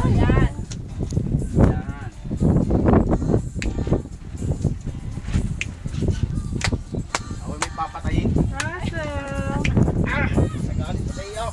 Yan. Ako may papatayin. Russell. Nagalit sa iyo.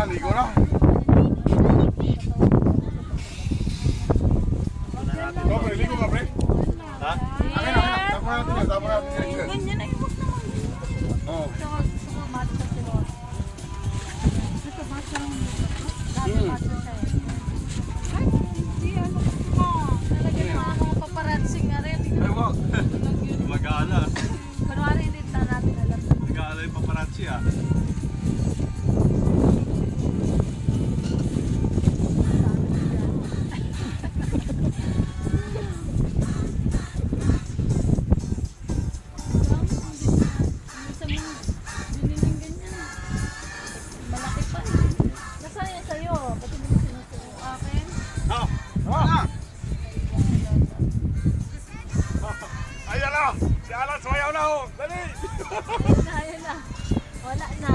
Ligo na. No, pre, ligo ka, pre. Ha? Akin na. Tapos natin yan. Ganyan ay huwag naman. Oo. Sa mata sa silot. Ito mata lang. Dati mata siya eh. Ay, hindi ano mo. Talagang mga paparazzi nga rin. Ay, wag. Mag-aala. Kunwari hindi na natin alam. Mag-aala yung paparazzi ah. Ayan na! Si Alan sumayaw na ho! Dali! Ayun na. Wala na.